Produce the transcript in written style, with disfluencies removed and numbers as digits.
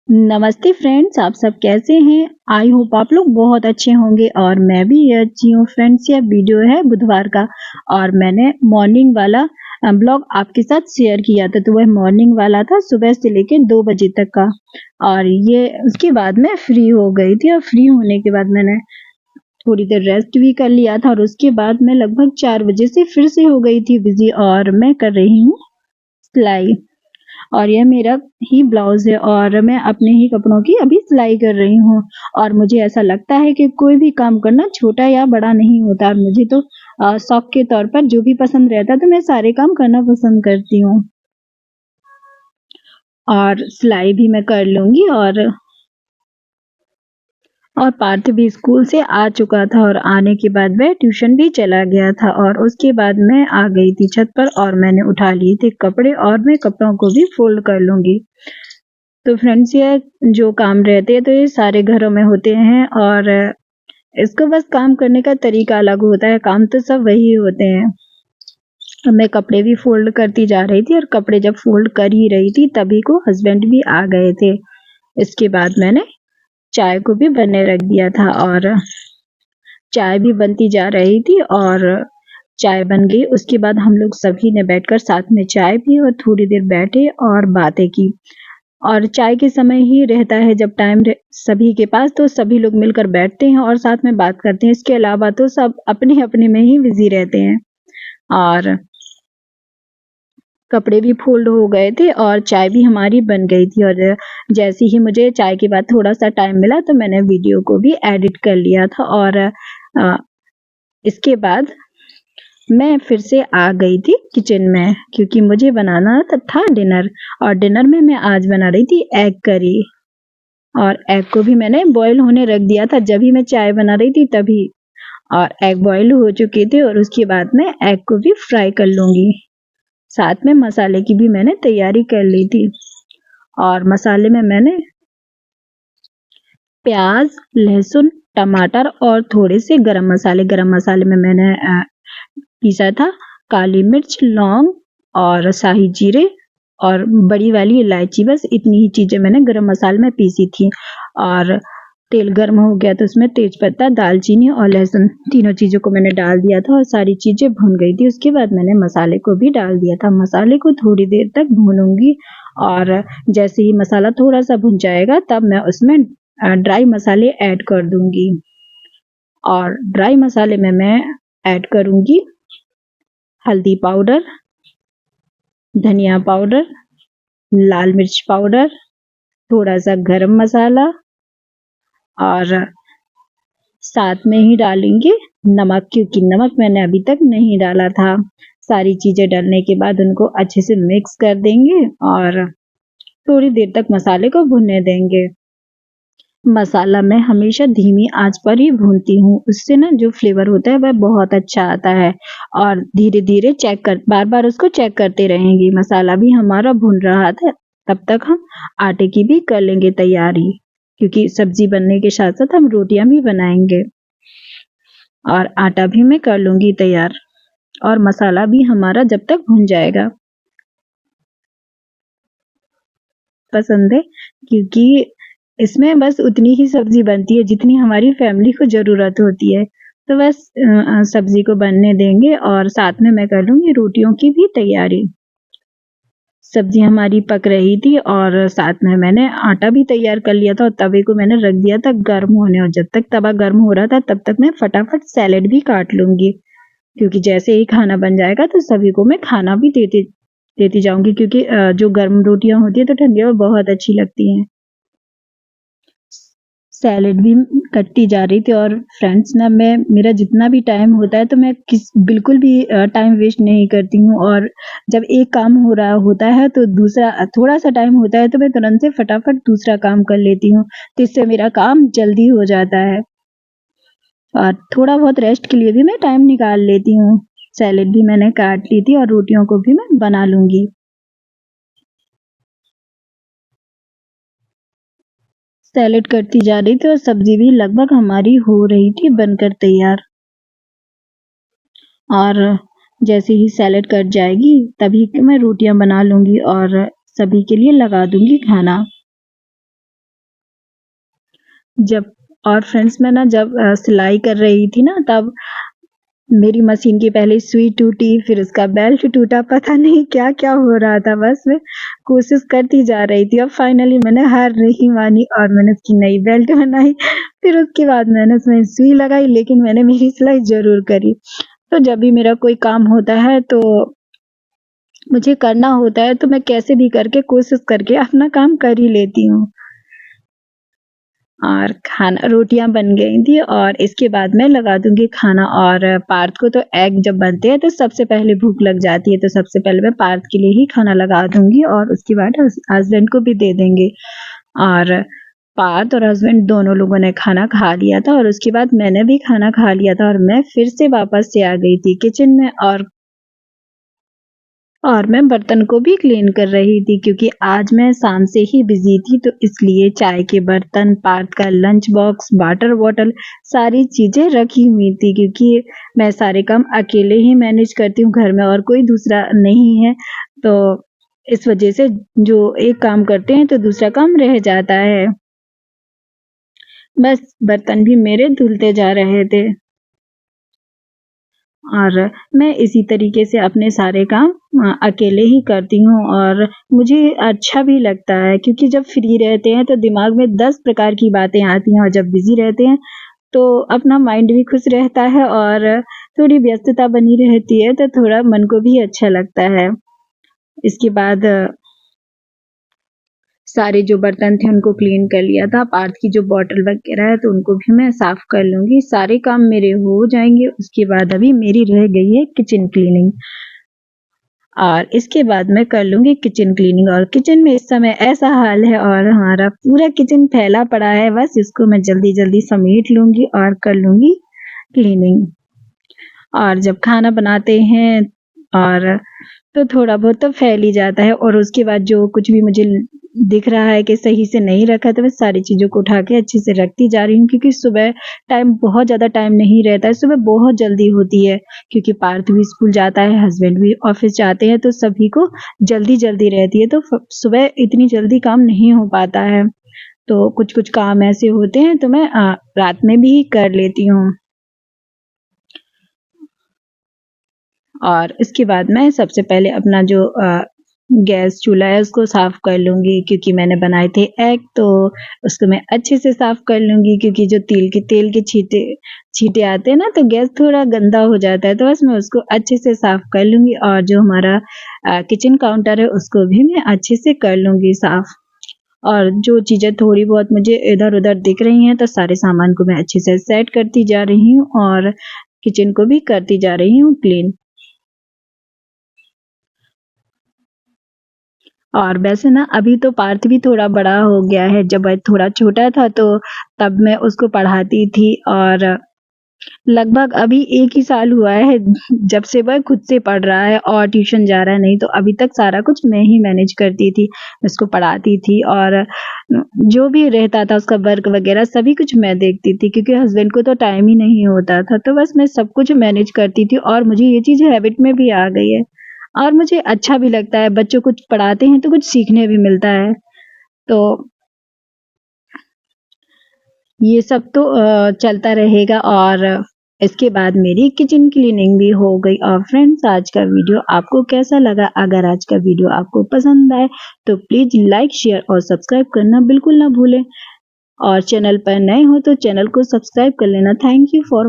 नमस्ते फ्रेंड्स, आप सब कैसे हैं? आई होप आप लोग बहुत अच्छे होंगे और मैं भी अच्छी हूँ। फ्रेंड्स, यह वीडियो है बुधवार का और मैंने मॉर्निंग वाला ब्लॉग आपके साथ शेयर किया था। तो वह मॉर्निंग वाला था, सुबह से लेकर 2 बजे तक का। और ये उसके बाद मैं फ्री हो गई थी और फ्री होने के बाद मैंने थोड़ी देर रेस्ट भी कर लिया था और उसके बाद मैं लगभग 4 बजे से फिर से हो गई थी बिजी और मैं कर रही हूँ सिलाई। और यह मेरा ही ब्लाउज है और मैं अपने ही कपड़ों की अभी सिलाई कर रही हूँ। और मुझे ऐसा लगता है कि कोई भी काम करना छोटा या बड़ा नहीं होता। मुझे तो शौक के तौर पर जो भी पसंद रहता है तो मैं सारे काम करना पसंद करती हूँ और सिलाई भी मैं कर लूंगी। और पार्थ भी स्कूल से आ चुका था और आने के बाद वह ट्यूशन भी चला गया था और उसके बाद मैं आ गई थी छत पर और मैंने उठा लिए थे कपड़े और मैं कपड़ों को भी फोल्ड कर लूंगी। तो फ्रेंड्स, ये जो काम रहते हैं तो ये सारे घरों में होते हैं और इसको बस काम करने का तरीका अलग होता है। काम तो सब वही होते हैं। मैं कपड़े भी फोल्ड करती जा रही थी और कपड़े जब फोल्ड कर ही रही थी तभी को हस्बैंड भी आ गए थे। इसके बाद मैंने चाय को भी बनने रख दिया था और चाय भी बनती जा रही थी और चाय बन गई। उसके बाद हम लोग सभी ने बैठकर साथ में चाय पी और थोड़ी देर बैठे और बातें की। और चाय के समय ही रहता है जब टाइम सभी के पास, तो सभी लोग मिलकर बैठते हैं और साथ में बात करते हैं। इसके अलावा तो सब अपने अपने में ही बिजी रहते हैं। और कपड़े भी फोल्ड हो गए थे और चाय भी हमारी बन गई थी। और जैसे ही मुझे चाय के बाद थोड़ा सा टाइम मिला तो मैंने वीडियो को भी एडिट कर लिया था। और इसके बाद मैं फिर से आ गई थी किचन में क्योंकि मुझे बनाना था डिनर। और डिनर में मैं आज बना रही थी एग करी और एग को भी मैंने बॉईल होने रख दिया था। जब ही मैं चाय बना रही थी तभी और एग बॉईल हो चुके थे और उसके बाद मैं एग को भी फ्राई कर लूंगी। साथ में मसाले की भी मैंने तैयारी कर ली थी और मसाले में मैंने प्याज, लहसुन, टमाटर और थोड़े से गरम मसाले में मैंने पीसा था काली मिर्च, लौंग और शाही जीरे और बड़ी वाली इलायची। बस इतनी ही चीजें मैंने गरम मसाले में पीसी थी। और तेल गर्म हो गया तो उसमें तेजपत्ता, दालचीनी और लहसुन तीनों चीजों को मैंने डाल दिया था और सारी चीजें भुन गई थी। उसके बाद मैंने मसाले को भी डाल दिया था। मसाले को थोड़ी देर तक भूनूंगी और जैसे ही मसाला थोड़ा सा भुन जाएगा तब मैं उसमें ड्राई मसाले ऐड कर दूंगी। और ड्राई मसाले में मैं ऐड करूंगी हल्दी पाउडर, धनिया पाउडर, लाल मिर्च पाउडर, थोड़ा सा गरम मसाला और साथ में ही डालेंगे नमक, क्योंकि नमक मैंने अभी तक नहीं डाला था। सारी चीजें डालने के बाद उनको अच्छे से मिक्स कर देंगे और थोड़ी देर तक मसाले को भुनने देंगे। मसाला मैं हमेशा धीमी आंच पर ही भूनती हूँ, उससे ना जो फ्लेवर होता है वह बहुत अच्छा आता है। और धीरे धीरे बार बार उसको चेक करते रहेंगे। मसाला भी हमारा भुन रहा था तब तक हम आटे की भी कर लेंगे तैयारी, क्योंकि सब्जी बनने के साथ साथ हम रोटियां भी बनाएंगे। और आटा भी मैं कर लूंगी तैयार और मसाला भी हमारा जब तक भुन जाएगा। पसंद है क्योंकि इसमें बस उतनी ही सब्जी बनती है जितनी हमारी फैमिली को जरूरत होती है। तो बस सब्जी को बनने देंगे और साथ में मैं कर लूंगी रोटियों की भी तैयारी। सब्जी हमारी पक रही थी और साथ में मैंने आटा भी तैयार कर लिया था और तवे को मैंने रख दिया था गर्म होने। और जब तक तवा गर्म हो रहा था तब तक मैं फटाफट सैलेड भी काट लूंगी, क्योंकि जैसे ही खाना बन जाएगा तो सभी को मैं खाना भी देती जाऊंगी, क्योंकि जो गर्म रोटियां होती है तो ठंडियों में बहुत अच्छी लगती हैं। सैलेड भी कटती जा रही थी और फ्रेंड्स ना, मैं मेरा जितना भी टाइम होता है तो मैं बिल्कुल भी टाइम वेस्ट नहीं करती हूँ। और जब एक काम हो रहा होता है तो दूसरा थोड़ा सा टाइम होता है तो मैं तुरंत से फटाफट दूसरा काम कर लेती हूँ, तो इससे मेरा काम जल्दी हो जाता है। और थोड़ा बहुत रेस्ट के लिए भी मैं टाइम निकाल लेती हूँ। सैलेड भी मैंने काट ली थी और रोटियों को भी मैं बना लूंगी। सैलेड करती जा रही थी और सब्जी भी लगभग हमारी हो रही थी बनकर तैयार। और जैसे ही सैलेड कट जाएगी तभी मैं रोटियां बना लूंगी और सभी के लिए लगा दूंगी खाना। जब और फ्रेंड्स मैं ना जब सिलाई कर रही थी ना तब मेरी मशीन की पहले सुई टूटी, फिर उसका बेल्ट टूटा, पता नहीं क्या-क्या हो रहा था। बस मैं कोशिश करती जा रही थी और फाइनली मैंने हार नहीं मानी और मैंने उसकी नई बेल्ट बनाई। फिर उसके बाद मैंने उसमें सुई लगाई, लेकिन मैंने मेरी सिलाई ज़रूर करी। तो जब भी मेरा कोई काम होता है तो मुझे करना होता है तो मैं कैसे भी करके कोशिश करके अपना काम कर ही लेती हूँ। और खाना रोटियाँ बन गई थी और इसके बाद मैं लगा दूँगी खाना। और पार्थ को तो एग जब बनते हैं तो सबसे पहले भूख लग जाती है, तो सबसे पहले मैं पार्थ के लिए ही खाना लगा दूँगी और उसके बाद हस्बैंड को भी दे देंगे। और पार्थ और हस्बैंड दोनों लोगों ने खाना खा लिया था और उसके बाद मैंने भी खाना खा लिया था और मैं फिर से वापस से आ गई थी किचन में। और मैं बर्तन को भी क्लीन कर रही थी क्योंकि आज मैं शाम से ही बिज़ी थी, तो इसलिए चाय के बर्तन, पार्थ का लंच बॉक्स, वाटर बॉटल सारी चीज़ें रखी हुई थी क्योंकि मैं सारे काम अकेले ही मैनेज करती हूँ, घर में और कोई दूसरा नहीं है। तो इस वज़ह से जो एक काम करते हैं तो दूसरा काम रह जाता है। बस बर्तन भी मेरे धुलते जा रहे थे। और मैं इसी तरीके से अपने सारे काम अकेले ही करती हूँ और मुझे अच्छा भी लगता है क्योंकि जब फ्री रहते हैं तो दिमाग में 10 प्रकार की बातें आती हैं और जब बिज़ी रहते हैं तो अपना माइंड भी खुश रहता है और थोड़ी व्यस्तता बनी रहती है तो थोड़ा मन को भी अच्छा लगता है। इसके बाद सारे जो बर्तन थे उनको क्लीन कर लिया था। पार्थ की जो बॉटल वगैरह है तो उनको भी मैं साफ कर लूँगी। सारे काम मेरे हो जाएँगे, उसके बाद अभी मेरी रह गई है किचन क्लीनिंग। और इसके बाद मैं कर लूँगी किचन क्लीनिंग और किचन में इस समय ऐसा हाल है और हमारा पूरा किचन फैला पड़ा है, बस इसको मैं जल्दी-जल्दी समेट लूँगी और कर लूँगी क्लीनिंग। और जब खाना बनाते हैं और तो थोड़ा बहुत तो फैल ही जाता है और उसके बाद जो कुछ भी मुझे दिख रहा है कि सही से नहीं रखा तो मैं सारी चीज़ों को उठा के अच्छे से रखती जा रही हूँ क्योंकि सुबह टाइम बहुत ज़्यादा टाइम नहीं रहता है, सुबह बहुत जल्दी होती है क्योंकि पार्थ भी स्कूल जाता है, हस्बैंड भी ऑफिस जाते हैं तो सभी को जल्दी-जल्दी रहती है, तो सुबह इतनी जल्दी काम नहीं हो पाता है। तो कुछ-कुछ काम ऐसे होते हैं तो मैं रात में भी कर लेती हूँ। और इसके बाद मैं सबसे पहले अपना जो गैस चूल्हा है उसको साफ़ कर लूँगी क्योंकि मैंने बनाए थे एग, तो उसको मैं अच्छे से साफ़ कर लूँगी क्योंकि जो तेल के छींटे आते हैं ना तो गैस थोड़ा गंदा हो जाता है, तो बस मैं उसको अच्छे से साफ़ कर लूँगी। और जो हमारा किचन काउंटर है उसको भी मैं अच्छे से कर लूँगी साफ़। और जो चीज़ें थोड़ी बहुत मुझे इधर-उधर दिख रही हैं तो सारे सामान को मैं अच्छे से सेट करती जा रही हूँ और किचन को भी करती जा रही हूँ क्लीन। और वैसे ना अभी तो पार्थ भी थोड़ा बड़ा हो गया है, जब वह थोड़ा छोटा था तो तब मैं उसको पढ़ाती थी और लगभग अभी 1 ही साल हुआ है जब से वह खुद से पढ़ रहा है और ट्यूशन जा रहा है, नहीं तो अभी तक सारा कुछ मैं ही मैनेज करती थी। उसको पढ़ाती थी और जो भी रहता था उसका वर्क वगैरह सभी कुछ मैं देखती थी क्योंकि हस्बैंड को तो टाइम ही नहीं होता था, तो बस मैं सब कुछ मैनेज करती थी और मुझे ये चीज़ हैबिट में भी आ गई है। और मुझे अच्छा भी लगता है, बच्चों को पढ़ाते हैं तो कुछ सीखने भी मिलता है। तो ये सब तो चलता रहेगा और इसके बाद मेरी किचन क्लीनिंग भी हो गई। और फ्रेंड्स, आज का वीडियो आपको कैसा लगा? अगर आज का वीडियो आपको पसंद आए तो प्लीज़ लाइक, शेयर और सब्सक्राइब करना बिल्कुल ना भूलें। और चैनल पर नए हो तो चैनल को सब्सक्राइब कर लेना। Thank you for